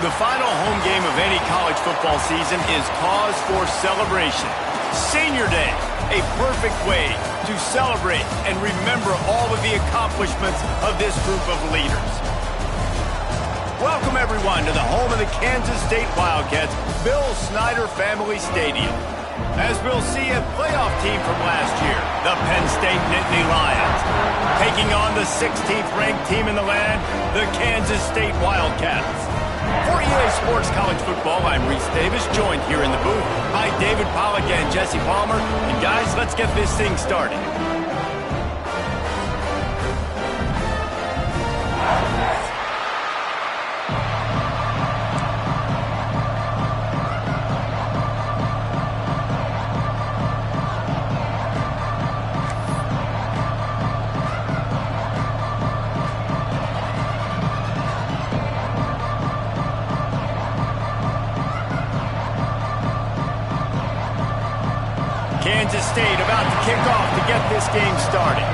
The final home game of any college football season is cause for celebration. Senior Day, a perfect way to celebrate and remember all of the accomplishments of this group of leaders. Welcome, everyone, to the home of the Kansas State Wildcats, Bill Snyder Family Stadium. As we'll see, a playoff team from last year, the Penn State Nittany Lions, taking on the 16th-ranked team in the land, the Kansas State Wildcats. For EA Sports College Football, I'm Reese Davis, joined here in the booth by David Pollack and Jesse Palmer. And guys, let's get this thing started. Kansas State about to kick off to get this game started.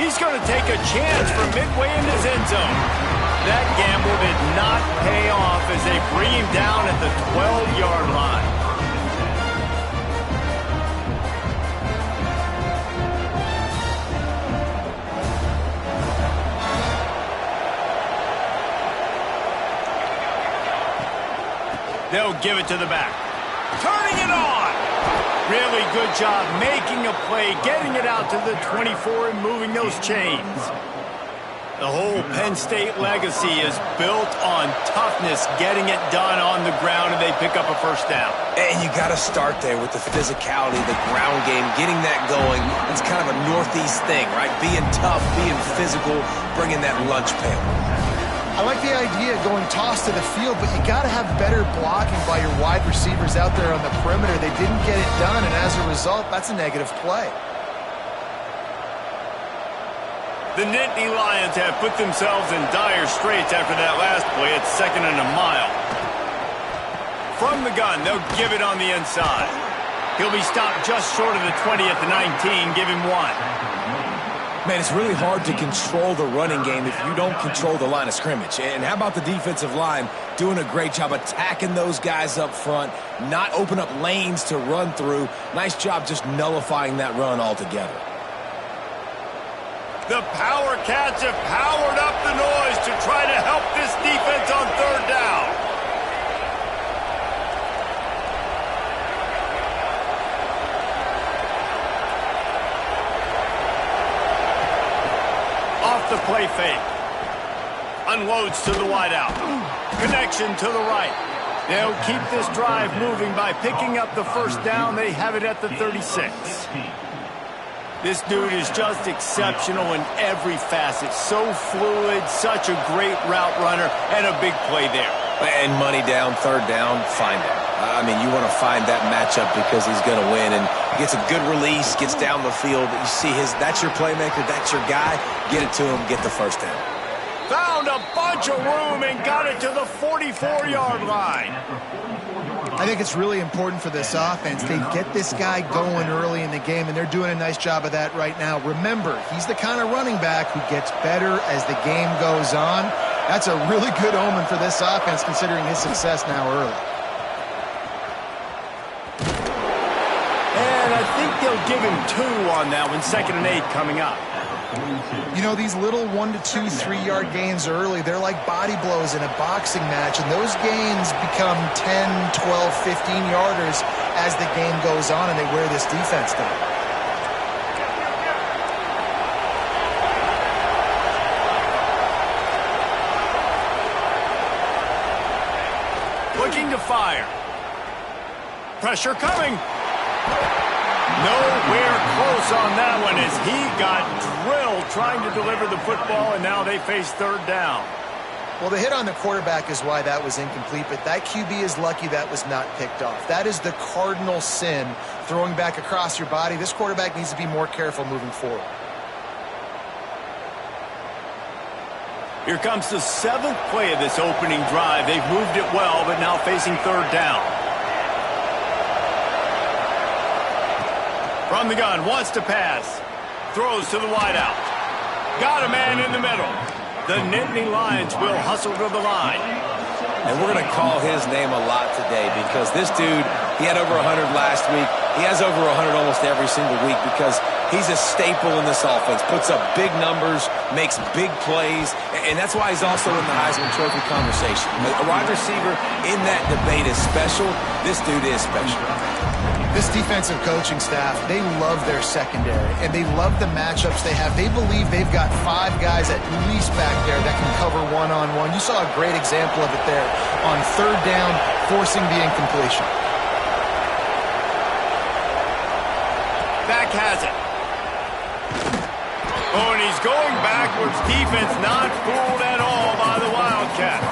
He's going to take a chance from midway in his end zone. That gamble did not pay off as they bring him down at the 12-yard line. They'll give it to the back. Turning it on! Really good job making a play, getting it out to the 24 and moving those chains. The whole Penn State legacy is built on toughness, getting it done on the ground, and they pick up a first down. And you got to start there with the physicality, the ground game, getting that going. It's kind of a Northeast thing, right? Being tough, being physical, bringing that lunch pail. I like the idea of going toss to the field, but you got to have better blocking by your wide receivers out there on the perimeter. They didn't get it done, and as a result, that's a negative play. The Nittany Lions have put themselves in dire straits after that last play. It's 2nd and a mile. From the gun, they'll give it on the inside. He'll be stopped just short of the 20 at the 19. Give him 1. Man, it's really hard to control the running game if you don't control the line of scrimmage. And how about the defensive line doing a great job attacking those guys up front, not open up lanes to run through. Nice job just nullifying that run altogether. The Power Cats have powered up the noise to try to help this defense on 3rd down. Off the play fake. Unloads to the wideout. Connection to the right. They'll keep this drive moving by picking up the first down. They have it at the 36. This dude is just exceptional in every facet. So fluid, such a great route runner, and a big play there. And money down, 3rd down, find him. I mean, you want to find that matchup because he's going to win. And he gets a good release, gets down the field. You see that's your playmaker, that's your guy. Get it to him, get the first down. Found a bunch of room and got it to the 44-yard line. I think it's really important for this offense. They get this guy going early in the game, and they're doing a nice job of that right now. Remember, he's the kind of running back who gets better as the game goes on. That's a really good omen for this offense, considering his success now early. And I think they'll give him 2 on that one, 2nd and 8 coming up. You know, these little 1 to 2, 3-yard gains early, they're like body blows in a boxing match, and those gains become 10, 12, 15-yarders as the game goes on, and they wear this defense down. Looking to fire. Pressure coming. Nowhere close on that one as he got drilled trying to deliver the football, and now they face 3rd down. Well, the hit on the quarterback is why that was incomplete, but that QB is lucky that was not picked off. That is the cardinal sin, throwing back across your body. This quarterback needs to be more careful moving forward. Here comes the 7th play of this opening drive. They've moved it well, but now facing 3rd down. From the gun, wants to pass. Throws to the wideout. Got a man in the middle. The Nittany Lions will hustle to the line. And we're going to call his name a lot today because this dude, he had over 100 last week. He has over 100 almost every single week because he's a staple in this offense. Puts up big numbers, makes big plays, and that's why he's also in the Heisman Trophy conversation. A wide receiver in that debate is special. This dude is special. This defensive coaching staff, they love their secondary, and they love the matchups they have. They believe they've got 5 guys at least back there that can cover one-on-one. You saw a great example of it there on 3rd down, forcing the incompletion. Back has it. Oh, and he's going backwards. Defense not fooled at all by the Wildcat.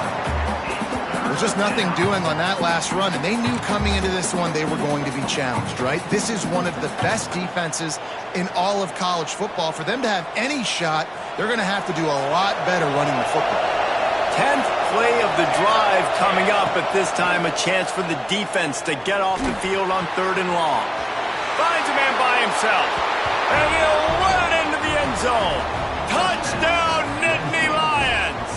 There's just nothing doing on that last run, and they knew coming into this one they were going to be challenged, right? This is one of the best defenses in all of college football. For them to have any shot, they're going to have to do a lot better running the football. 10th play of the drive coming up, but this time a chance for the defense to get off the field on 3rd and long. Finds a man by himself, and he'll run it into the end zone. Touchdown, Nittany Lions!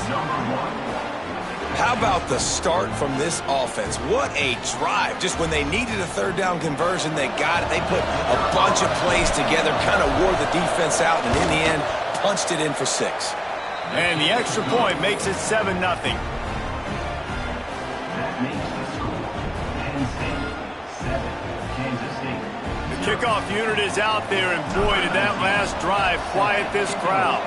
How about the start from this offense? What a drive. Just when they needed a 3rd down conversion, they got it. They put a bunch of plays together, kind of wore the defense out, and in the end, punched it in for 6. And the extra point makes it 7-0. That makes the score Penn State 7, Kansas State. The kickoff unit is out there, and boy, did that last drive quiet this crowd.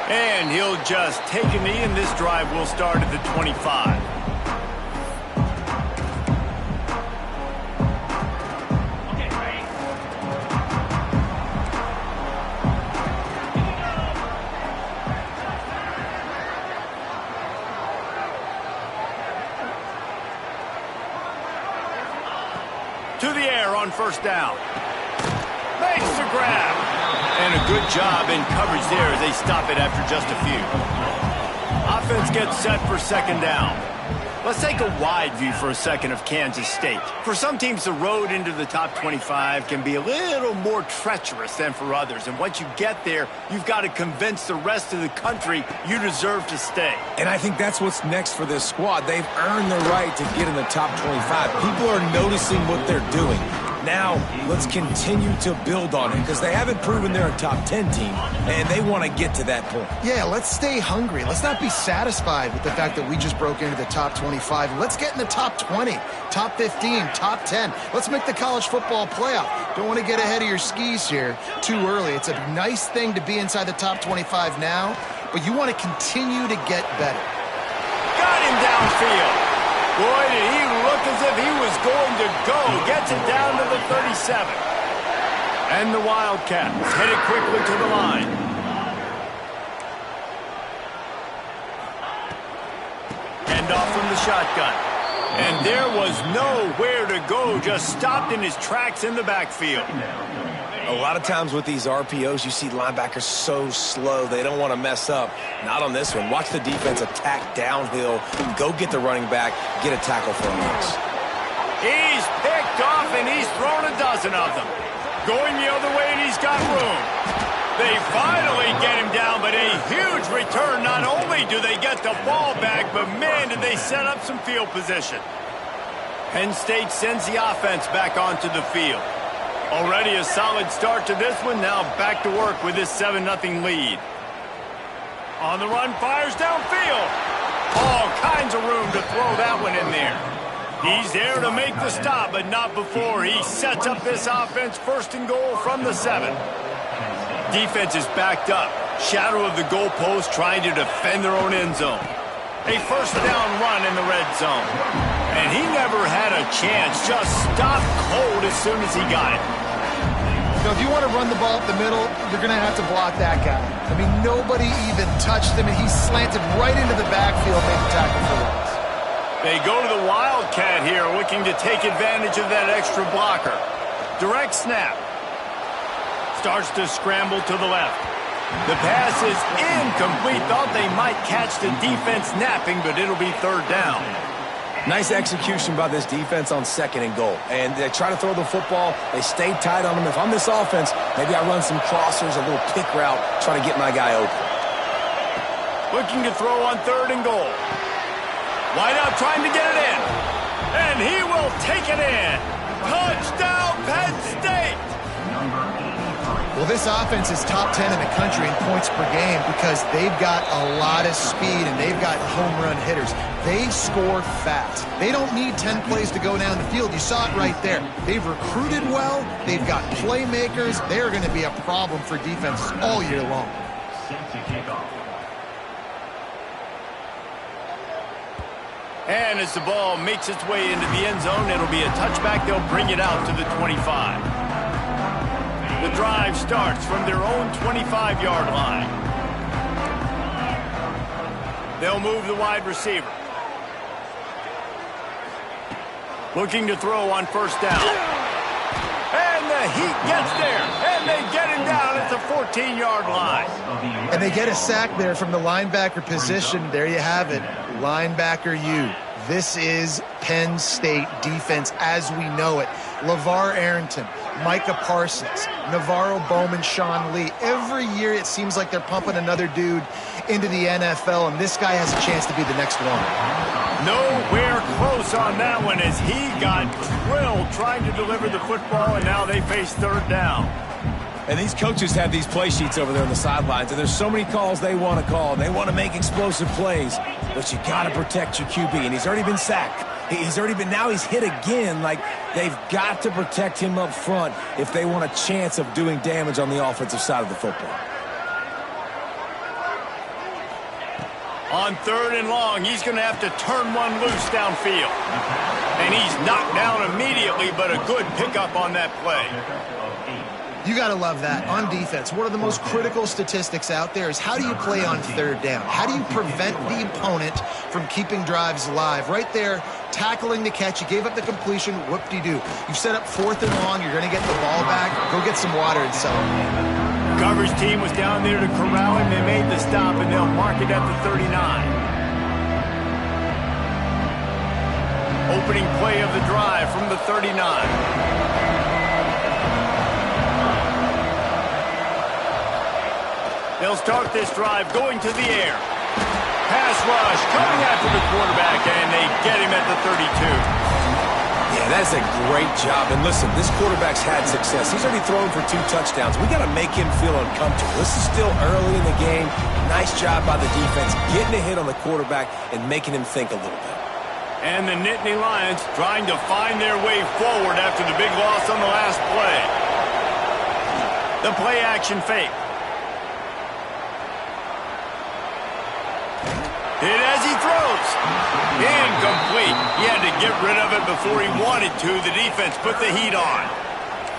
And he'll just take a knee, and this drive will start at the 25. To the air on 1st down. Makes the grab. And a good job in coverage there as they stop it after just a few. Offense gets set for 2nd down. Let's take a wide view for a second of Kansas State. For some teams, the road into the top 25 can be a little more treacherous than for others. And once you get there, you've got to convince the rest of the country you deserve to stay. And I think that's what's next for this squad. They've earned the right to get in the top 25. People are noticing what they're doing. Now, let's continue to build on it because they haven't proven they're a top 10 team, and they want to get to that point. Yeah, let's stay hungry. Let's not be satisfied with the fact that we just broke into the top 25. Let's get in the top 20, top 15, top 10. Let's make the college football playoff. Don't want to get ahead of your skis here too early. It's a nice thing to be inside the top 25 now, but you want to continue to get better. Got him downfield. Boy, did he look as if he was going to go. Gets it down to the 37. And the Wildcats headed quickly to the line. Hand off from the shotgun. And there was nowhere to go. Just stopped in his tracks in the backfield. A lot of times with these RPOs, you see linebackers so slow, they don't want to mess up. Not on this one. Watch the defense attack downhill, go get the running back, get a tackle for a loss. He's picked off, and he's thrown a dozen of them. Going the other way, and he's got room. They finally get him down, but a huge return. Not only do they get the ball back, but, man, did they set up some field position. Penn State sends the offense back onto the field. Already a solid start to this one. Now back to work with this 7-0 lead. On the run, fires downfield. All kinds of room to throw that one in there. He's there to make the stop, but not before he sets up this offense 1st and goal from the 7. Defense is backed up. Shadow of the goalpost trying to defend their own end zone. A 1st down run in the red zone. And he never had a chance. Just stopped cold as soon as he got it. You know, if you want to run the ball up the middle, you're going to have to block that guy. I mean, nobody even touched him, and he slanted right into the backfield, made the tackle for loss. They go to the Wildcat here, looking to take advantage of that extra blocker. Direct snap. Starts to scramble to the left. The pass is incomplete. Thought they might catch the defense napping, but it'll be third down. Nice execution by this defense on 2nd and goal. And they try to throw the football. They stay tight on them. If I'm this offense, maybe I run some crossers, a little pick route, try to get my guy open. Looking to throw on 3rd and goal. Wide out trying to get it in. And he will take it in. Touchdown, Penn State! Well, this offense is top 10 in the country in points per game because they've got a lot of speed and they've got home run hitters. They score fast. They don't need 10 plays to go down the field. You saw it right there. They've recruited well. They've got playmakers. They're going to be a problem for defenses all year long. And as the ball makes its way into the end zone, it'll be a touchback. They'll bring it out to the 25. The drive starts from their own 25-yard line. They'll move the wide receiver. Looking to throw on 1st down. And the heat gets there. And they get him down at the 14-yard line. And they get a sack there from the linebacker position. There you have it. Linebacker U. This is Penn State defense as we know it. LeVar Arrington, Micah Parsons, Navarro Bowman, Sean Lee. Every year it seems like they're pumping another dude into the NFL, and this guy has a chance to be the next one. Nowhere close on that one as he got drilled trying to deliver the football, and now they face 3rd down. And these coaches have these play sheets over there on the sidelines, and there's so many calls they want to call. They want to make explosive plays, but you got to protect your QB, and he's already been sacked. Now he's hit again. Like, they've got to protect him up front if they want a chance of doing damage on the offensive side of the football. On 3rd and long, he's going to have to turn one loose downfield. And he's knocked down immediately, but a good pickup on that play. You got to love that. On defense, one of the most critical statistics out there is how do you play on 3rd down? How do you prevent the opponent from keeping drives alive? Right there, tackling the catch. You gave up the completion. Whoop-de-doo. You've set up 4th and long. You're going to get the ball back. Go get some water and celebrate. Coverage team was down there to corral him. They made the stop, and they'll mark it at the 39. Opening play of the drive from the 39. They'll start this drive going to the air. Pass rush coming after the quarterback, and they get him at the 32. Yeah, that's a great job. And listen, this quarterback's had success. He's already thrown for 2 touchdowns. We got to make him feel uncomfortable. This is still early in the game. Nice job by the defense, getting a hit on the quarterback and making him think a little bit. And the Nittany Lions trying to find their way forward after the big loss on the last play. The play action fake. Hit as he throws. Incomplete. He had to get rid of it before he wanted to. The defense put the heat on.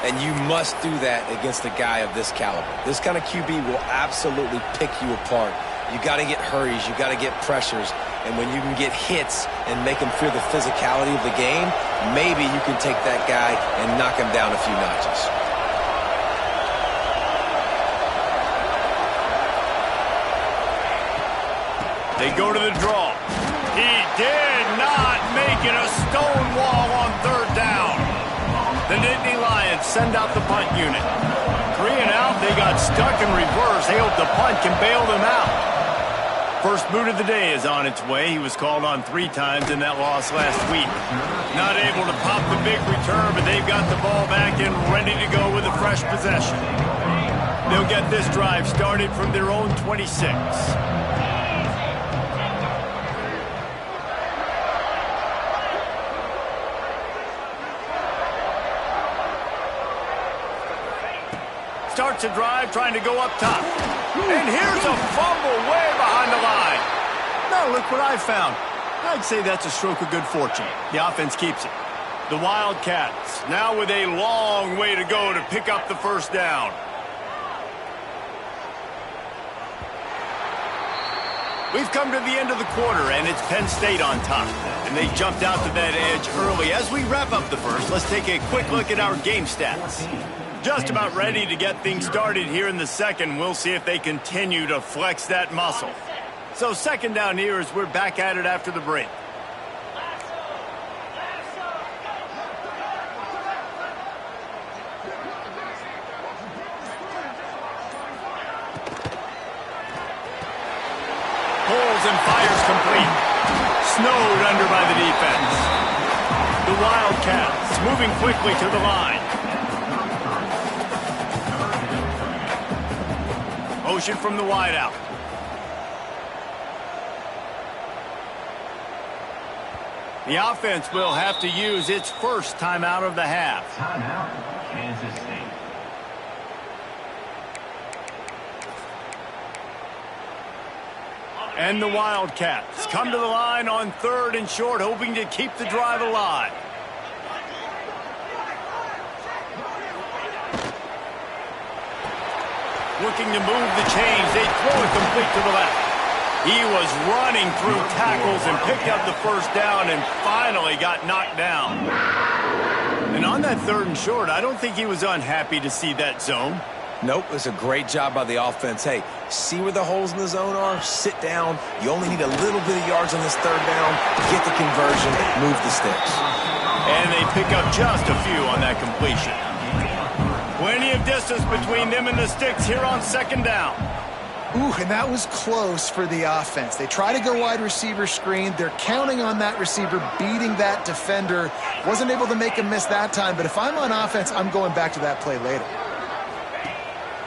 And you must do that against a guy of this caliber. This kind of QB will absolutely pick you apart. You got to get hurries. You got to get pressures. And when you can get hits and make him feel the physicality of the game, maybe you can take that guy and knock him down a few notches. They go to the draw. He did not make it a stone wall on 3rd down. The Nittany Lions send out the punt unit. 3 and out, they got stuck in reverse. They hope the punt can bail them out. First boot of the day is on its way. He was called on 3 times in that loss last week. Not able to pop the big return, but they've got the ball back and ready to go with a fresh possession. They'll get this drive started from their own 26. Starts a drive trying to go up top. And here's a fumble way behind the line. Now look what I found. I'd say that's a stroke of good fortune. The offense keeps it. The Wildcats now with a long way to go to pick up the 1st down. We've come to the end of the quarter, and it's Penn State on top. And they jumped out to that edge early. As we wrap up the first, let's take a quick look at our game stats. Just about ready to get things started here in the second. We'll see if they continue to flex that muscle. So second down here as we're back at it after the break. Pulls and fires complete. Snowed under by the defense. The Wildcats moving quickly to the line. Motion from the wideout. The offense will have to use its first timeout of the half. Timeout, Kansas State. And the Wildcats come to the line on 3rd and short, hoping to keep the drive alive. Looking to move the chains. They throw it complete to the left. He was running through tackles and picked up the first down and finally got knocked down. And on that 3rd and short, I don't think he was unhappy to see that zone. Nope, it's a great job by the offense. Hey, see where the holes in the zone are? Sit down. You only need a little bit of yards on this 3rd down. Get the conversion, move the sticks. And they pick up just a few on that completion. Plenty of distance between them and the sticks here on 2nd down. Ooh, and that was close for the offense. They try to go wide receiver screen. They're counting on that receiver beating that defender. Wasn't able to make a miss that time, but if I'm on offense, I'm going back to that play later.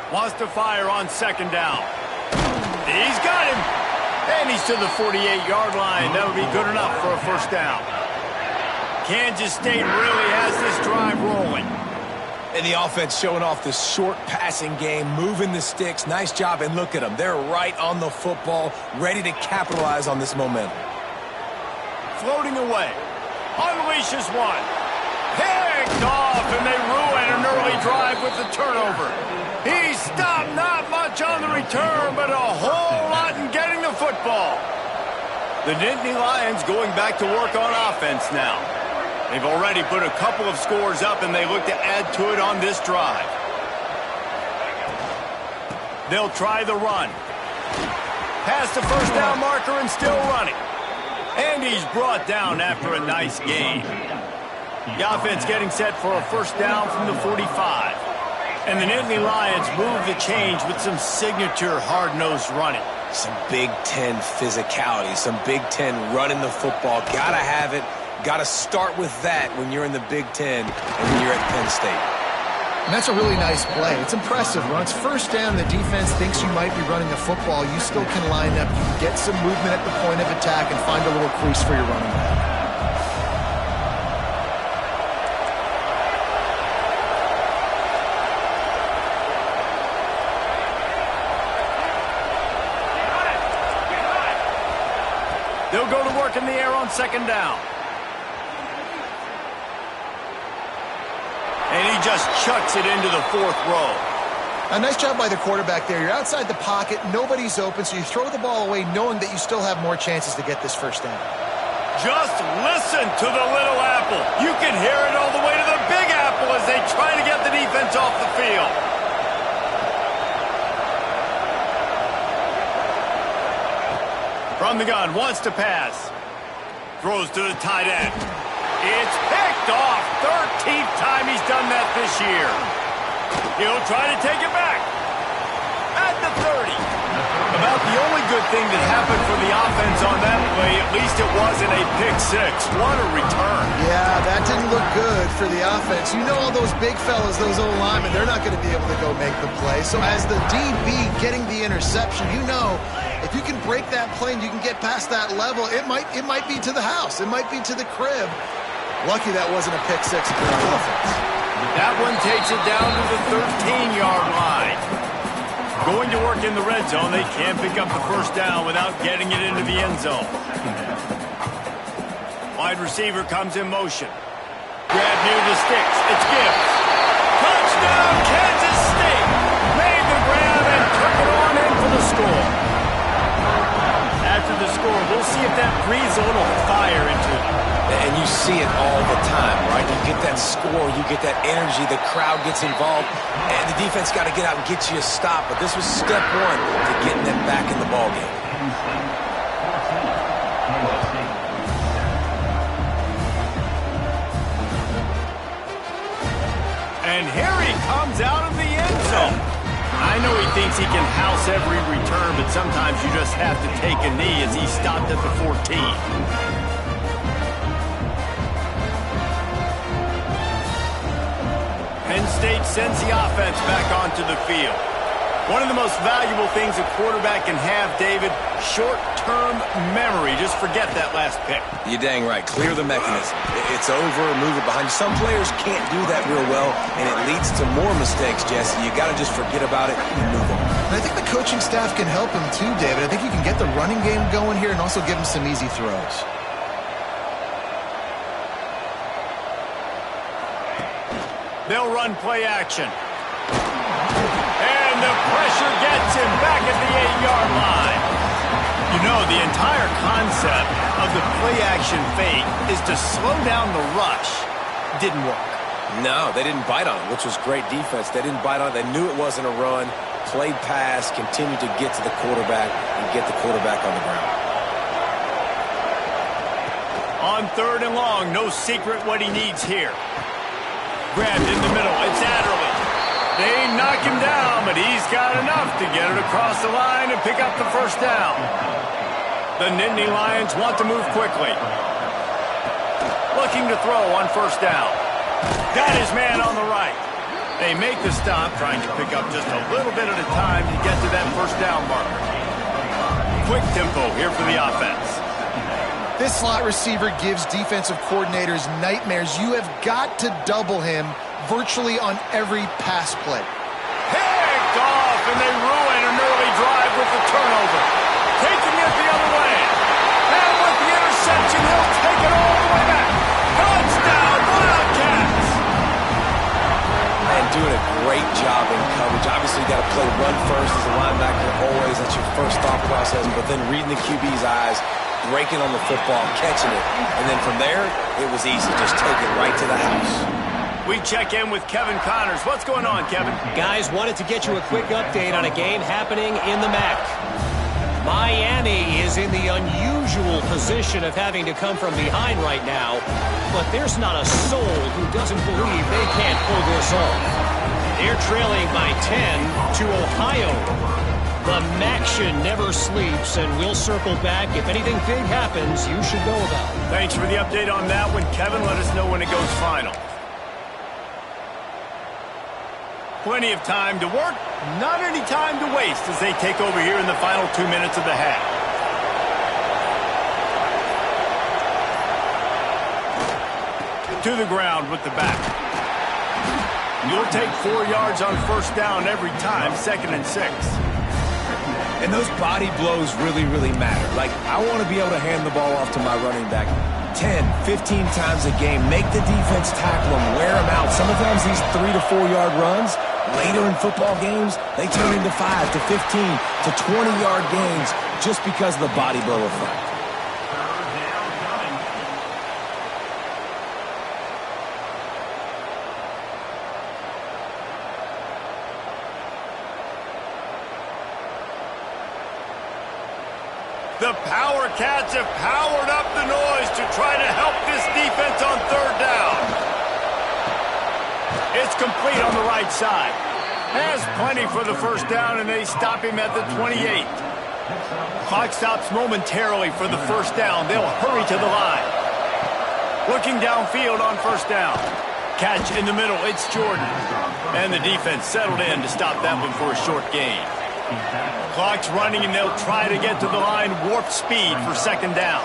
Wants to fire on 2nd down. He's got him. And he's to the 48-yard line. That would be good enough for a first down. Kansas State really has this drive rolling. And the offense showing off the short passing game, moving the sticks. Nice job, and look at them. They're right on the football, ready to capitalize on this momentum. Floating away. Unleashes one. Picked off, and they ruin an early drive with the turnover. He stopped not much on the return, but a whole lot in getting the football. The Nittany Lions going back to work on offense now. They've already put a couple of scores up, and they look to add to it on this drive. They'll try the run. Past the first down marker and still running. And he's brought down after a nice gain. The offense getting set for a first down from the 45. And the Nittany Lions move the change with some signature hard-nosed running. Some Big Ten physicality, some Big Ten running the football. Gotta have it. Gotta start with that when you're in the Big Ten and when you're at Penn State. And that's a really nice play. It's impressive. When it's first down, the defense thinks you might be running the football. You still can line up. You can get some movement at the point of attack and find a little crease for your running back. They'll go to work in the air on 2nd down. And he just chucks it into the 4th row. A nice job by the quarterback there. You're outside the pocket. Nobody's open, so you throw the ball away knowing that you still have more chances to get this first down. Just listen to the Little Apple. You can hear it all the way to the Big Apple as they try to get the defense off the field. From the gun, wants to pass. Throws to the tight end. It's picked off. 13th time he's done that this year. He'll try to take it back. At the 30. About the only good thing that happened for the offense on that play, at least it wasn't a pick six. What a return. Yeah, that didn't look good for the offense. You know all those big fellas, those old linemen, they're not going to be able to go make the play. So as the DB getting the interception, you know if you can break that play and you can get past that level, it might be to the house. It might be to the crib. Lucky that wasn't a pick six for the offense. That one takes it down to the 13-yard line. Going to work in the red zone, they can't pick up the first down without getting it into the end zone. Wide receiver comes in motion. Grab near the sticks. It's Gibbs. Touchdown, Kansas State. Made the grab and took it on in for the score. After breathes a little fire into them. And you see it all the time, right? You get that score, you get that energy, the crowd gets involved, and the defense got to get out and get you a stop. But this was step one to getting them back in the ballgame. And here he comes out of the end zone. I know he thinks he can house every return, but sometimes you just have to take a knee as he stopped at the 14. Penn State sends the offense back onto the field. One of the most valuable things a quarterback can have, David, short-term memory. Just forget that last pick. You're dang right. Clear the mechanism. It's over, move it behind you. Some players can't do that real well, and it leads to more mistakes, Jesse. You got to just forget about it and move on. And I think the coaching staff can help him too, David. I think you can get the running game going here and also give him some easy throws. They'll run play action. And the pressure gets him back at the 8-yard line. You know, the entire concept of the play action fake is to slow down the rush. Didn't work. No, they didn't bite on it, which was great defense. They didn't bite on it. They knew it wasn't a run. Played pass, continued to get to the quarterback and get the quarterback on the ground. On 3rd and long, no secret what he needs here. Grabbed in the middle. It's Adderley. They knock him down, but he's got enough to get it across the line and pick up the first down. The Nittany Lions want to move quickly. Looking to throw on 1st down. Got his man on the right. They make the stop, trying to pick up just a little bit at a time to get to that 1st down marker. Quick tempo here for the offense. This slot receiver gives defensive coordinators nightmares. You have got to double him virtually on every pass play. Picked off, and they ruin an early drive with the turnover. Taking it the other way. And with the interception, he'll take it all the way back. Touchdown, Wildcats! And doing a great job in coverage. Obviously, you got to play run first as a linebacker always. That's your first thought process. But then reading the QB's eyes, breaking on the football, catching it. And then from there, it was easy. Just take it right to the house. We check in with Kevin Connors. What's going on, Kevin? Guys, wanted to get you a quick update on a game happening in the MAC. Miami is in the unusual position of having to come from behind right now, but there's not a soul who doesn't believe they can't pull this off. They're trailing by 10 to Ohio. The MACtion never sleeps, and we'll circle back. If anything big happens, you should know about it. Thanks for the update on that one, Kevin. Let us know when it goes final. Plenty of time to work, not any time to waste as they take over here in the final 2 minutes of the half. To the ground with the back. You'll take 4 yards on 1st down every time, 2nd and 6. And those body blows really, really matter. Like, I want to be able to hand the ball off to my running back 10, 15 times a game. Make the defense tackle them, wear them out. Sometimes these 3 to 4 yard runs, later in football games, they turn into 5 to 15 to 20-yard gains just because of the body blow effect. The Power Cats have powered up the noise to try to help this defense on 3rd down. It's complete on the right side. Has plenty for the 1st down, and they stop him at the 28. Clock stops momentarily for the 1st down. They'll hurry to the line. Looking downfield on 1st down. Catch in the middle. It's Jordan. And the defense settled in to stop that one for a short gain. Clock's running, and they'll try to get to the line warp speed for 2nd down.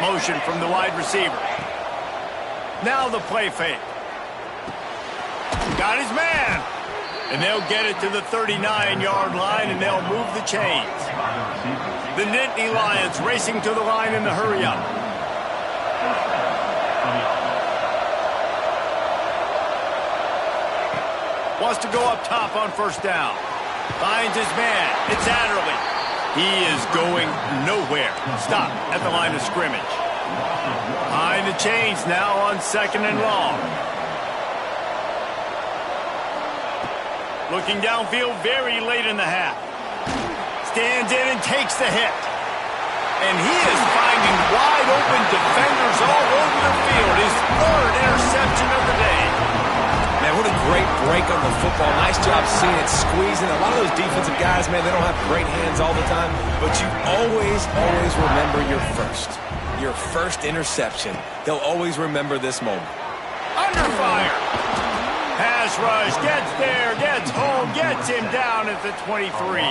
Motion from the wide receiver. Now the play fake. Got his man. And they'll get it to the 39-yard line, and they'll move the chains. The Nittany Lions racing to the line in the hurry-up. Wants to go up top on 1st down. Finds his man. It's Adderley. He is going nowhere. Stop at the line of scrimmage. Behind the chains now on 2nd and long. Looking downfield very late in the half. Stands in and takes the hit. And he is finding wide open defenders all over the field. His 3rd interception of the day. Man, what a great break on the football. Nice job seeing it squeezing. A lot of those defensive guys, man, they don't have great hands all the time, but you always remember your first interception. They'll always remember this moment. Under fire. Pass rush, gets there, gets home, gets him down at the 23.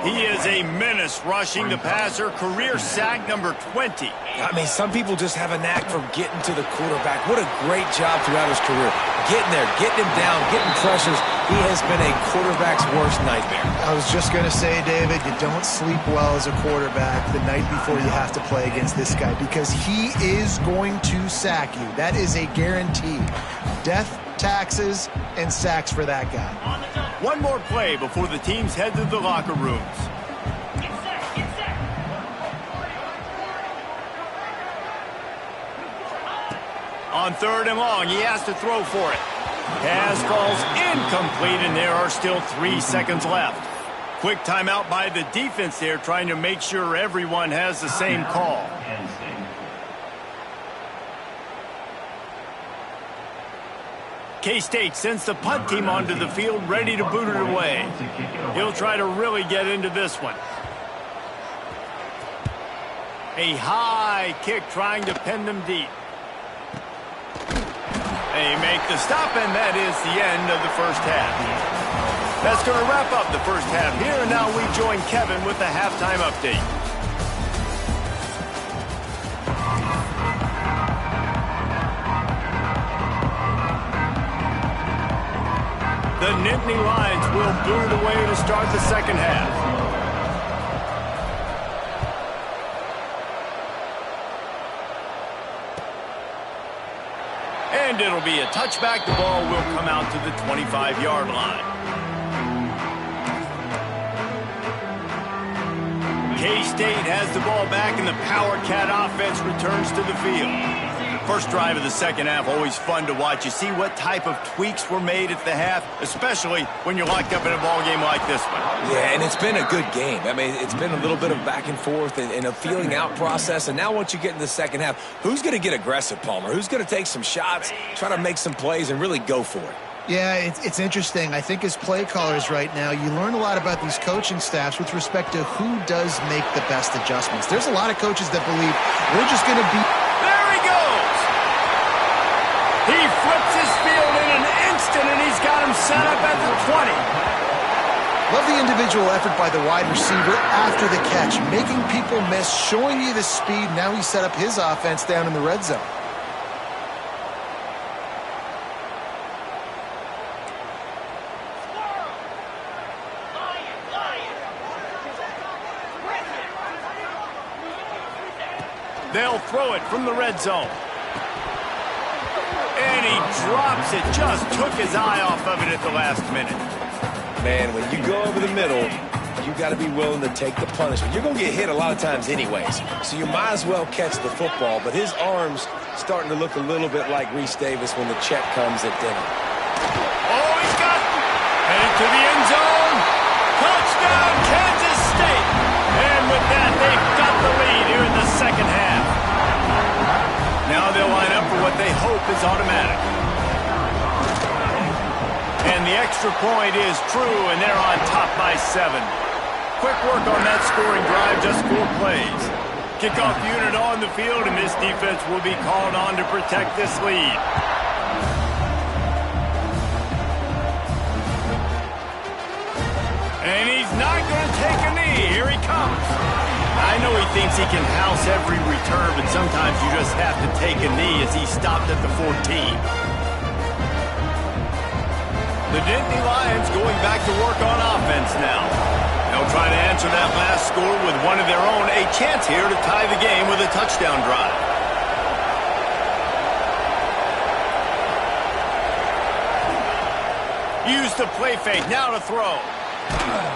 He is a menace rushing the passer, career sack number 20. I mean, some people just have a knack for getting to the quarterback. What a great job throughout his career. Getting there, getting him down, getting pressures. He has been a quarterback's worst nightmare. I was just going to say, David, you don't sleep well as a quarterback the night before you have to play against this guy because he is going to sack you. That is a guarantee. Death, taxes, and sacks for that guy. One more play before the teams head to the locker rooms. On 3rd and long, he has to throw for it. Pass falls incomplete, and there are still 3 seconds left. Quick timeout by the defense there, trying to make sure everyone has the same call. K-State sends the punt team onto the field, ready to boot it away. He'll try to really get into this one. A high kick trying to pin them deep. They make the stop, and that is the end of the first half. That's going to wrap up the first half here, and now we join Kevin with the halftime update. The Nittany Lions will boot it away to start the second half. And it'll be a touchback. The ball will come out to the 25-yard line. K-State has the ball back, and the Power Cat offense returns to the field. First drive of the second half, always fun to watch. You see what type of tweaks were made at the half, especially when you're locked up in a ball game like this one. Yeah, and it's been a good game. I mean, it's been a little bit of back and forth and a feeling out process. And now once you get in the second half, who's going to get aggressive, Palmer? Who's going to take some shots, try to make some plays, and really go for it? Yeah, it's interesting. I think as play callers right now, you learn a lot about these coaching staffs with respect to who does make the best adjustments. There's a lot of coaches that believe we're just going to be... There he goes! He flips his field in an instant, and he's got him set up at the 20. Love the individual effort by the wide receiver after the catch, making people miss, showing you the speed. Now he set up his offense down in the red zone. They'll throw it from the red zone. And he drops it. Just took his eye off of it at the last minute. Man, when you go over the middle, you got to be willing to take the punishment. You're going to get hit a lot of times anyways, so you might as well catch the football. But his arm's starting to look a little bit like Reese Davis when the check comes at dinner. Oh, he's got it. Headed to the end zone. Touchdown, Kansas State. And with that, they've got the lead here in the second half. Now they'll line up for what they hope is automatic. And the extra point is true, and they're on top by 7. Quick work on that scoring drive, just 4 plays. Kickoff unit on the field, and this defense will be called on to protect this lead. And he's not going to take a knee. Here he comes. I know he thinks he can house every return, but sometimes you just have to take a knee as he stopped at the 14. The Nittany Lions going back to work on offense now. They'll try to answer that last score with one of their own. A chance here to tie the game with a touchdown drive. Use the play fake. Now to throw.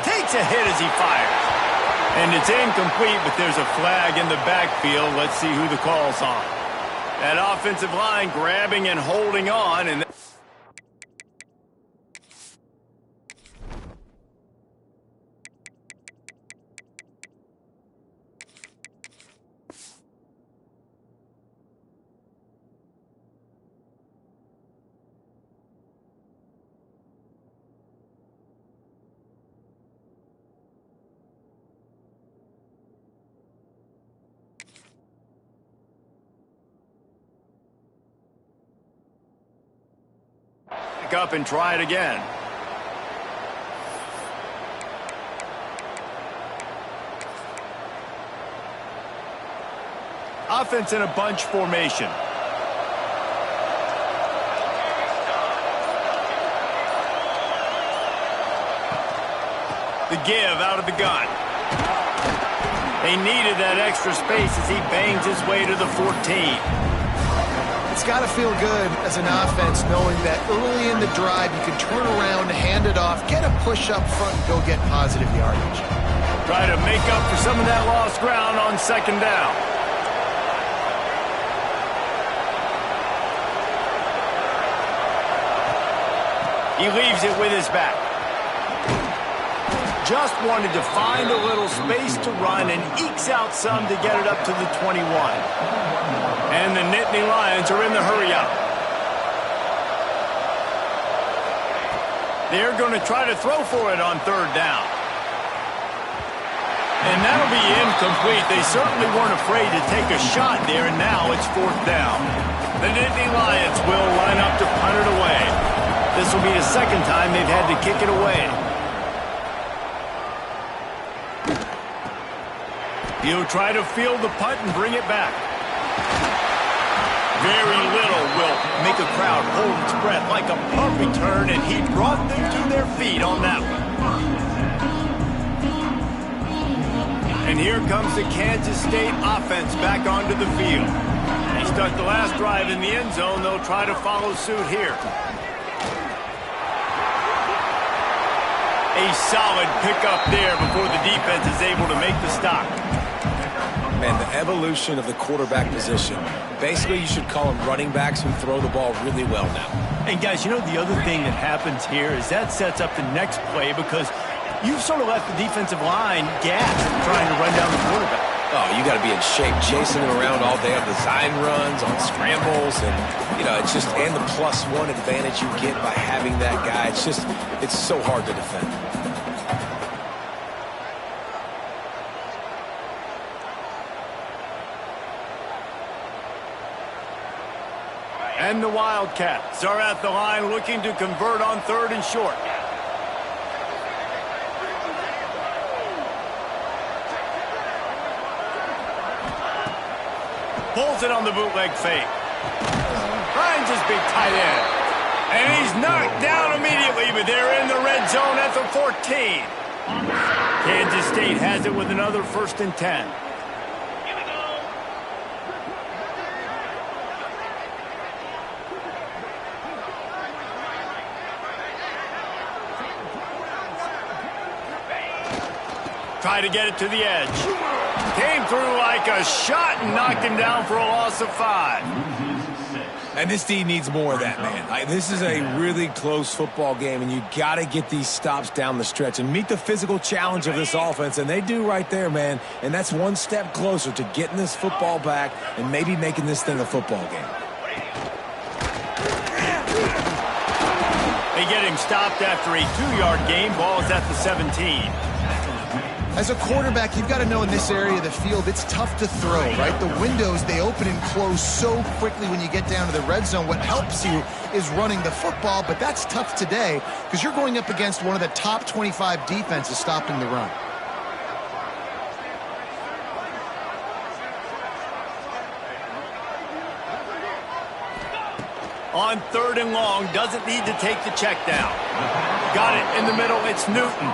Takes a hit as he fires. And it's incomplete, but there's a flag in the backfield. Let's see who the call's on. That offensive line grabbing and holding on. And up and try it again. Offense in a bunch formation. The give out of the gun. They needed that extra space as he bangs his way to the 14. It's got to feel good as an offense knowing that early in the drive you can turn around, hand it off, get a push up front, and go get positive yardage. Try to make up for some of that lost ground on second down. He leaves it with his back. Just wanted to find a little space to run and ekes out some to get it up to the 21. And the Nittany Lions are in the hurry-up. They're going to try to throw for it on third down. And that'll be incomplete. They certainly weren't afraid to take a shot there, and now it's fourth down. The Nittany Lions will line up to punt it away. This will be the second time they've had to kick it away. He'll try to field the punt and bring it back. Very little will make a crowd hold its breath like a punt return, and he brought them to their feet on that one. And here comes the Kansas State offense back onto the field. They start the last drive in the end zone. They'll try to follow suit here. A solid pickup there before the defense is able to make the stop. Man, the evolution of the quarterback position. Basically, you should call them running backs who throw the ball really well now. And guys, you know, the other thing that happens here is that sets up the next play because you've sort of left the defensive line gassed trying to run down the quarterback. Oh, you got to be in shape, chasing him around all day on design runs, on scrambles, and, you know, it's just, and the +1 advantage you get by having that guy. It's just, it's so hard to defend. And the Wildcats are at the line looking to convert on third and short. Pulls it on the bootleg fake. Finds his big tight end. And he's knocked down immediately, but they're in the red zone at the 14. Kansas State has it with another 1st and 10. Try to get it to the edge. Came through like a shot and knocked him down for a loss of 5. And this D needs more of that, man. This is a really close football game, and you got to get these stops down the stretch and meet the physical challenge of this offense, and they do right there, man. And that's one step closer to getting this football back and maybe making this thing a football game. They get him stopped after a 2-yard gain. Ball is at the 17. As a quarterback, you've got to know in this area of the field, it's tough to throw, right? The windows, they open and close so quickly when you get down to the red zone. What helps you is running the football, but that's tough today because you're going up against one of the top 25 defenses stopping the run. On third and long, doesn't need to take the check down. Got it in the middle, it's Newton.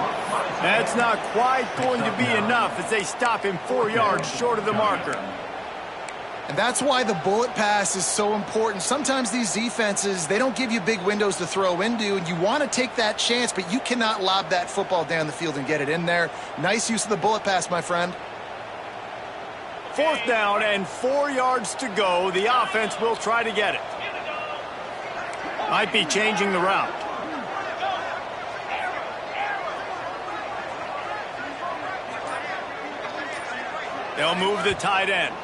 That's not quite going to be enough as they stop him 4 yards short of the marker. And that's why the bullet pass is so important. Sometimes these defenses, they don't give you big windows to throw into, and you want to take that chance, but you cannot lob that football down the field and get it in there. Nice use of the bullet pass, my friend. 4th down and 4 yards to go. The offense will try to get it. Might be changing the route. They'll move the tight end.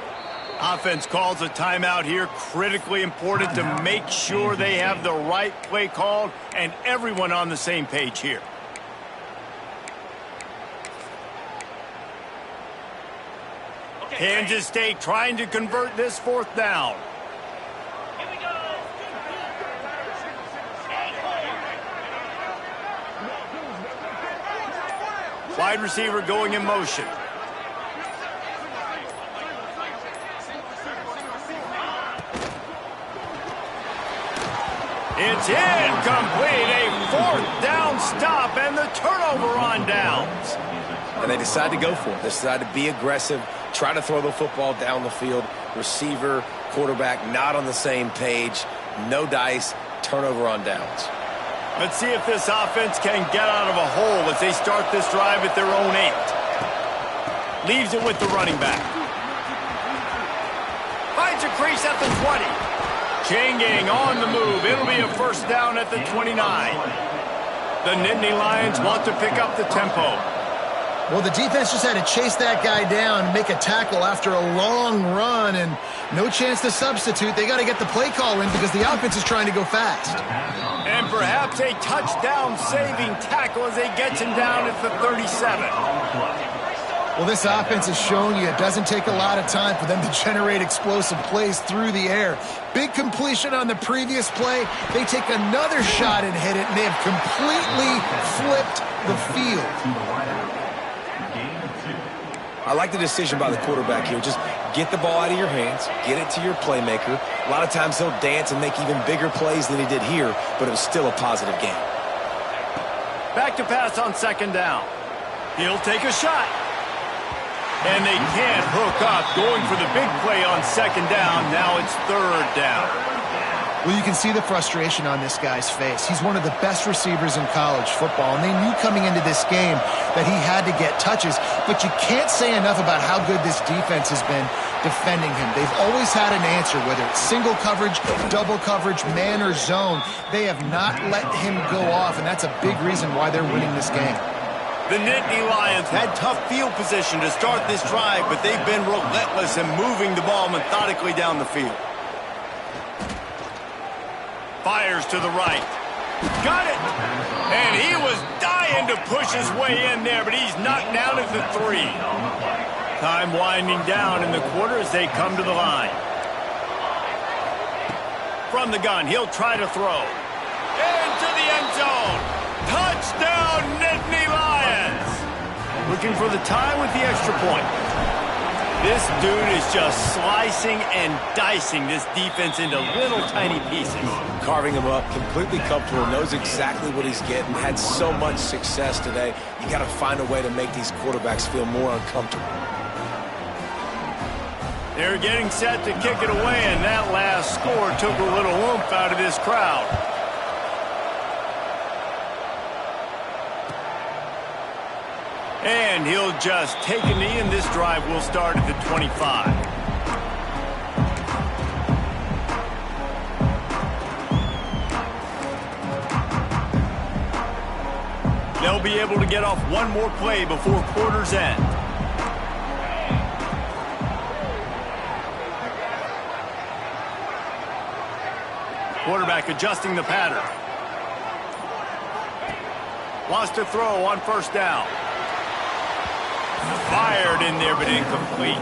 Offense calls a timeout here. Critically important to make sure they have the right play called and everyone on the same page here. Kansas State trying to convert this 4th down. Wide receiver going in motion. It's incomplete. A 4th down stop and the turnover on downs. And they decide to go for it. They decide to be aggressive, try to throw the football down the field. Receiver, quarterback, not on the same page. No dice, turnover on downs. Let's see if this offense can get out of a hole as they start this drive at their own 8. Leaves it with the running back. Finds a crease at the 20. Chain gang on the move. It'll be a 1st down at the 29. The Nittany Lions want to pick up the tempo. Well, the defense just had to chase that guy down and make a tackle after a long run, and no chance to substitute. They got to get the play call in because the offense is trying to go fast. And perhaps a touchdown-saving tackle as they get him down at the 37. Well, this offense has shown you it doesn't take a lot of time for them to generate explosive plays through the air. Big completion on the previous play. They take another shot and hit it, and they have completely flipped the field. I like the decision by the quarterback here. Just get the ball out of your hands, get it to your playmaker. A lot of times he'll dance and make even bigger plays than he did here, but it was still a positive game. Back to pass on 2nd down. He'll take a shot. And they can't hook up. Going for the big play on 2nd down. Now it's 3rd down. Well, you can see the frustration on this guy's face. He's one of the best receivers in college football, and they knew coming into this game that he had to get touches, but you can't say enough about how good this defense has been defending him. They've always had an answer, whether it's single coverage, double coverage, man or zone. They have not let him go off, and that's a big reason why they're winning this game. The Nittany Lions had tough field position to start this drive, but they've been relentless in moving the ball methodically down the field. Fires to the right. Got it! And he was dying to push his way in there, but he's knocked down at the 3. Time winding down in the quarter as they come to the line. From the gun, he'll try to throw. Into the end zone. Touchdown, Nittany Lions! Looking for the tie with the extra point. This dude is just slicing and dicing this defense into little tiny pieces. Carving him up, completely comfortable, knows exactly what he's getting, had so much success today. You got to find a way to make these quarterbacks feel more uncomfortable. They're getting set to kick it away, and that last score took a little oomph out of this crowd. And he'll just take a knee, and this drive will start at the 25. They'll be able to get off one more play before quarter's end. Quarterback adjusting the pattern. Wants to throw on 1st down. Fired in there, but incomplete.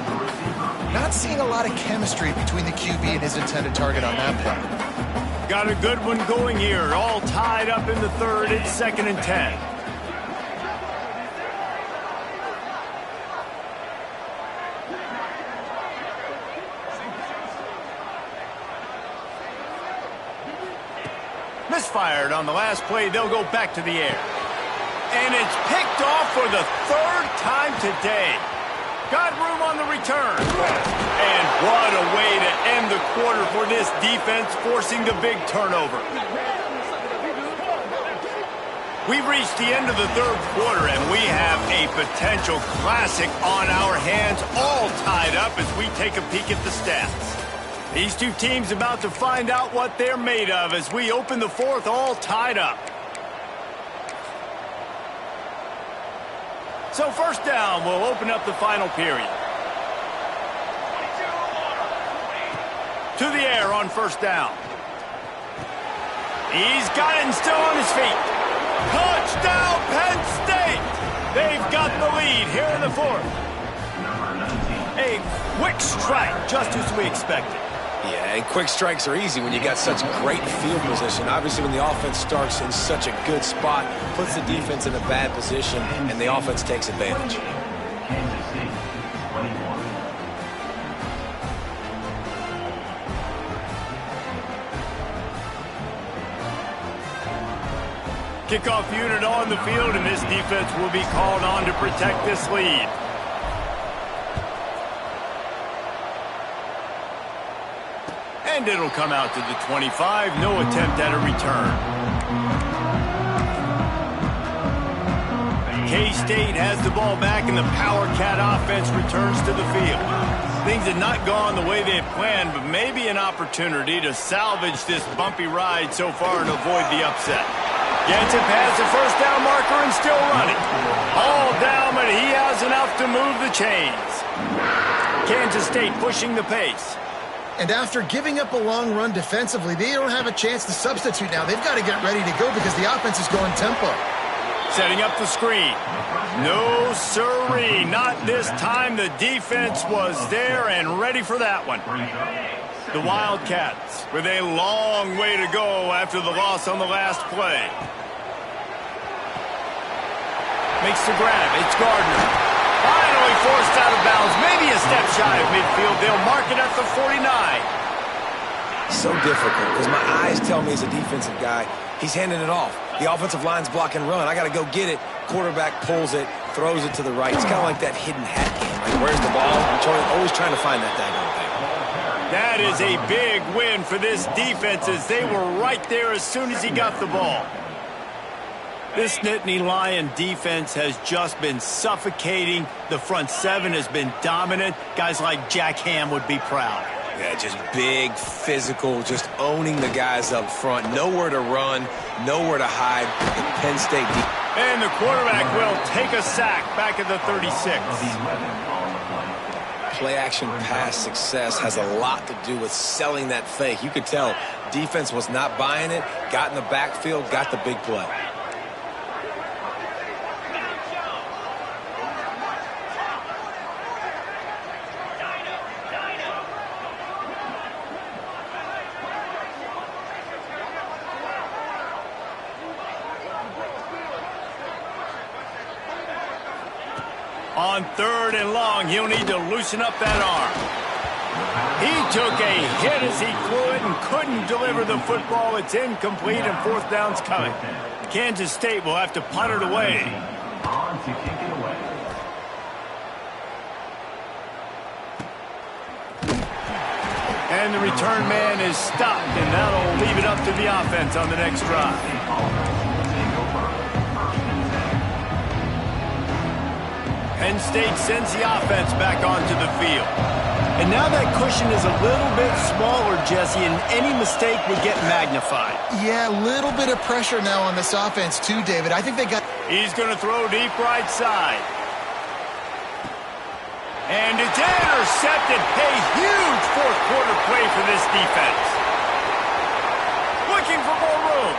Not seeing a lot of chemistry between the QB and his intended target on that play. Got a good one going here. All tied up in the 3rd. It's 2nd and 10. Misfired on the last play. They'll go back to the air. And it's picked off for the 3rd time today. Got room on the return. And what a way to end the quarter for this defense, forcing the big turnover. We've reached the end of the third quarter, and we have a potential classic on our hands, all tied up as we take a peek at the stats. These two teams about to find out what they're made of as we open the fourth, all tied up. So first down, we'll open up the final period. To the air on first down. He's got it and still on his feet. Touchdown, Penn State! They've got the lead here in the fourth. A quick strike, just as we expected. Yeah, and quick strikes are easy when you got such great field position. Obviously, when the offense starts in such a good spot, puts the defense in a bad position, and the offense takes advantage. Kansas City, 21. Kickoff unit on the field, and this defense will be called on to protect this lead. And it'll come out to the 25. No attempt at a return. K-State has the ball back, and the Power Cat offense returns to the field. Things have not gone the way they've planned, but maybe an opportunity to salvage this bumpy ride so far and avoid the upset. Gets it past the first down marker and still running. All down, but he has enough to move the chains. Kansas State pushing the pace. And after giving up a long run defensively, they don't have a chance to substitute now. They've got to get ready to go because the offense is going tempo. Setting up the screen. No sirree, not this time. The defense was there and ready for that one. The Wildcats with a long way to go after the loss on the last play. Makes the grab. It's Gardner. Finally forced out of bounds. Maybe a step shy of midfield. They'll mark it at the 49. So difficult because my eyes tell me as a defensive guy, he's handing it off. The offensive line's block and run. I got to go get it. Quarterback pulls it, throws it to the right. It's kind of like that hidden hat game. Like, where's the ball? I'm always trying to find that daggone thing. That is a big win for this defense as they were right there as soon as he got the ball. This Nittany Lion defense has just been suffocating. The front seven has been dominant. Guys like Jack Ham would be proud. Yeah, just big, physical, just owning the guys up front. Nowhere to run, nowhere to hide. The Penn State defense. And the quarterback will take a sack back at the 36. Play-action pass success has a lot to do with selling that fake. You could tell defense was not buying it, got in the backfield, got the big play. On third and long, he'll need to loosen up that arm. He took a hit as he threw it and couldn't deliver the football. It's incomplete and fourth down's coming. Kansas State will have to punt it away. On to kick it away. And the return man is stopped, and that'll leave it up to the offense on the next drive. Penn State sends the offense back onto the field. And now that cushion is a little bit smaller, Jesse, and any mistake would get magnified. Yeah, a little bit of pressure now on this offense too, David. I think they got... He's going to throw deep right side. And it's intercepted. A huge fourth quarter play for this defense. Looking for more room.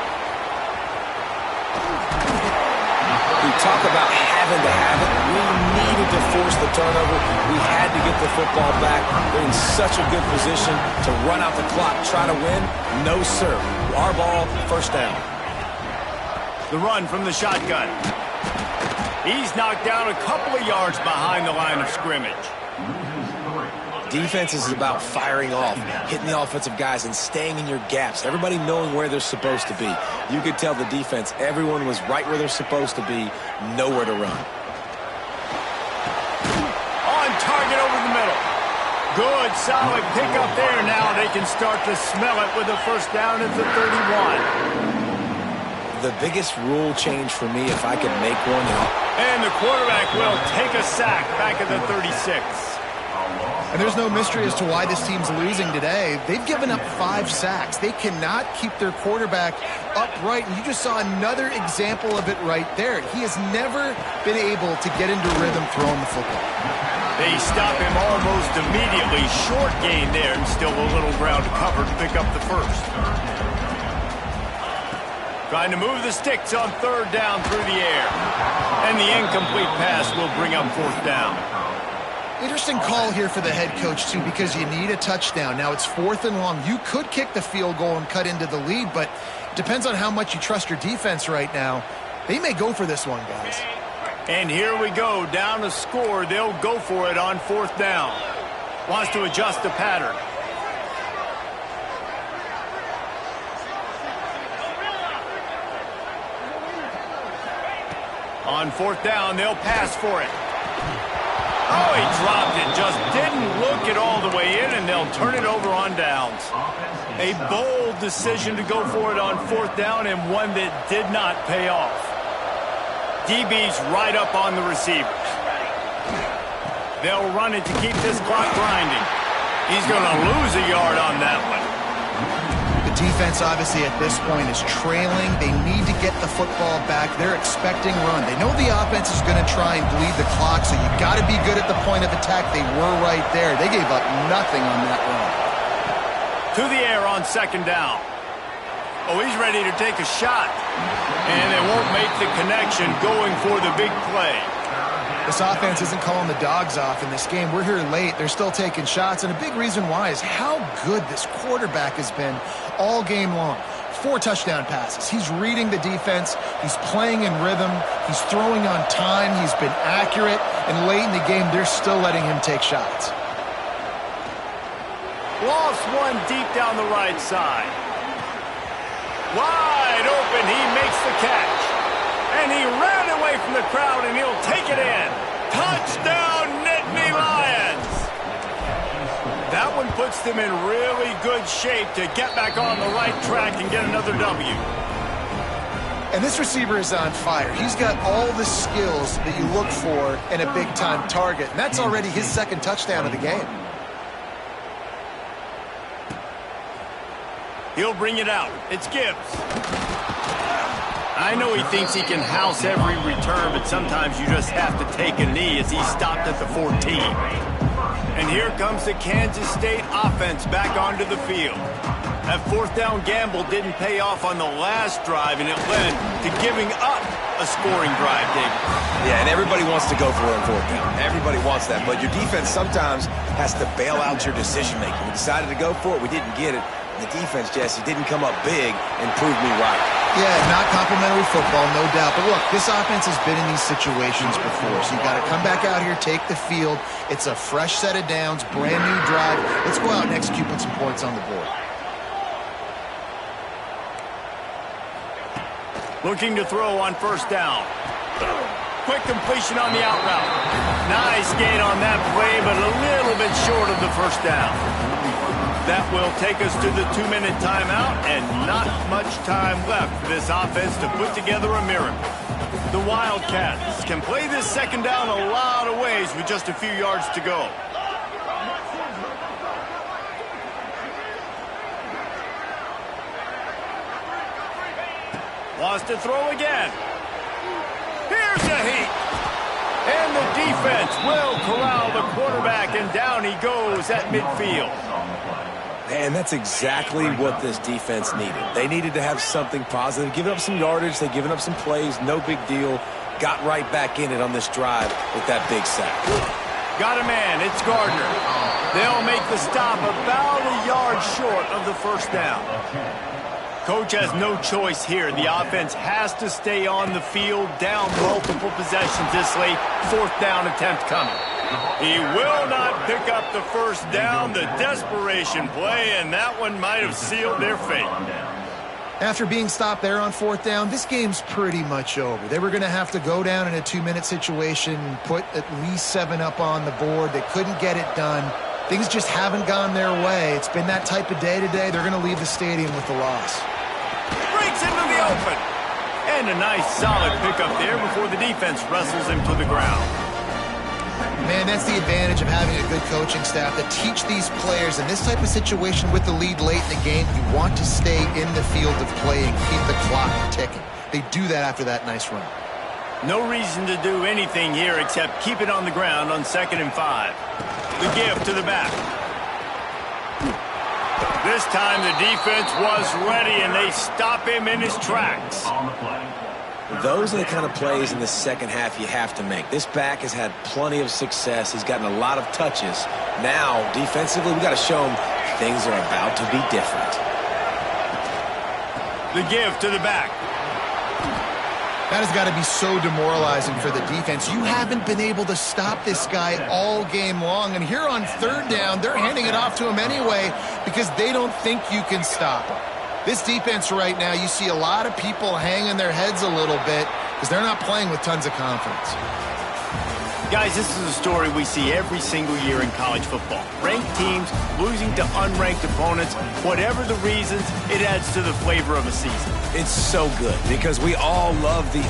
We talk about having to have it. We needed to force the turnover. We had to get the football back. They're in such a good position to run out the clock, try to win. No, sir. Our ball, first down. The run from the shotgun. He's knocked down a couple of yards behind the line of scrimmage. Defense is about firing off, hitting the offensive guys and staying in your gaps. Everybody knowing where they're supposed to be. You could tell the defense, everyone was right where they're supposed to be, nowhere to run. On Good, solid pickup there. Now they can start to smell it with a first down at the 31. The biggest rule change for me, if I could make one. And the quarterback will take a sack back at the 36. And there's no mystery as to why this team's losing today. They've given up 5 sacks. They cannot keep their quarterback upright. And you just saw another example of it right there. He has never been able to get into rhythm throwing the football. They stop him almost immediately. Short gain there and still a little ground to cover to pick up the first. Trying to move the sticks on third down through the air. And the incomplete pass will bring up fourth down. Interesting call here for the head coach, too, because you need a touchdown. Now it's 4th and long. You could kick the field goal and cut into the lead, but it depends on how much you trust your defense right now. They may go for this one, guys. And here we go. Down to score. They'll go for it on fourth down. Wants to adjust the pattern. On fourth down, they'll pass for it. Oh, he dropped it. Just didn't look it all the way in, and they'll turn it over on downs. A bold decision to go for it on fourth down, and one that did not pay off. DB's right up on the receivers. They'll run it to keep this clock grinding. He's going to lose a yard on that one. The defense, obviously, at this point is trailing. They need to get the football back. They're expecting run. They know the offense is going to try and bleed the clock, so you got to be good at the point of attack. They were right there. They gave up nothing on that run. To the air on second down. Oh, he's ready to take a shot. And they won't make the connection going for the big play. This offense isn't calling the dogs off in this game. We're here late. They're still taking shots, and a big reason why is how good this quarterback has been all game long. 4 touchdown passes. He's reading the defense. He's playing in rhythm. He's throwing on time. He's been accurate, and late in the game, they're still letting him take shots. Lost one deep down the right side. Wide open, he makes the catch. And he ran away from the crowd, and he'll take it in. Touchdown, Nittany Lions! That one puts them in really good shape to get back on the right track and get another W. And this receiver is on fire. He's got all the skills that you look for in a big-time target, and that's already his 2nd touchdown of the game. He'll bring it out. It's Gibbs. I know he thinks he can house every return, but sometimes you just have to take a knee as he stopped at the 14. And here comes the Kansas State offense back onto the field. That fourth down gamble didn't pay off on the last drive, and it led to giving up a scoring drive, David. Yeah, and everybody wants to go for it on fourth down. Everybody wants that, but your defense sometimes has to bail out your decision-making. We decided to go for it. We didn't get it. The defense, Jesse, didn't come up big and prove me right. Yeah, not complimentary football, no doubt. But look, this offense has been in these situations before, so you got to come back out here, take the field. It's a fresh set of downs, brand new drive. Let's go out and execute, put some points on the board. Looking to throw on first down. Quick completion on the out route. Nice gain on that play, but a little bit short of the first down. That will take us to the 2-minute timeout, and not much time left for this offense to put together a miracle. The Wildcats can play this second down a lot of ways with just a few yards to go. Wants to throw again. Here's a heat. And the defense will corral the quarterback, and down he goes at midfield. And that's exactly what this defense needed. They needed to have something positive. Giving up some yardage, they've given up some plays, no big deal. Got right back in it on this drive with that big sack. Got a man, it's Gardner. They'll make the stop about a yard short of the first down. Coach has no choice here. The offense has to stay on the field, down multiple possessions this late. Fourth down attempt coming. He will not pick up the first down. The desperation play, and that one might have sealed their fate. After being stopped there on fourth down, this game's pretty much over. They were going to have to go down in a 2-minute situation, put at least 7 up on the board. They couldn't get it done. Things just haven't gone their way. It's been that type of day today. They're going to leave the stadium with the loss. Breaks into the open. And a nice solid pickup there before the defense wrestles him to the ground. Man, that's the advantage of having a good coaching staff that teach these players in this type of situation with the lead late in the game. You want to stay in the field of play and keep the clock ticking. They do that after that nice run. No reason to do anything here except keep it on the ground on 2nd and 5. The give to the back. This time the defense was ready and they stop him in his tracks. On the play. Those are the kind of plays in the second half you have to make. This back has had plenty of success. He's gotten a lot of touches. Now, defensively, we got to show him things are about to be different. The give to the back. That has got to be so demoralizing for the defense. You haven't been able to stop this guy all game long. And here on 3rd down, they're handing it off to him anyway because they don't think you can stop him. This defense right now, you see a lot of people hanging their heads a little bit because they're not playing with tons of confidence. Guys, this is a story we see every single year in college football. Ranked teams losing to unranked opponents. Whatever the reasons, it adds to the flavor of a season. It's so good because we all love the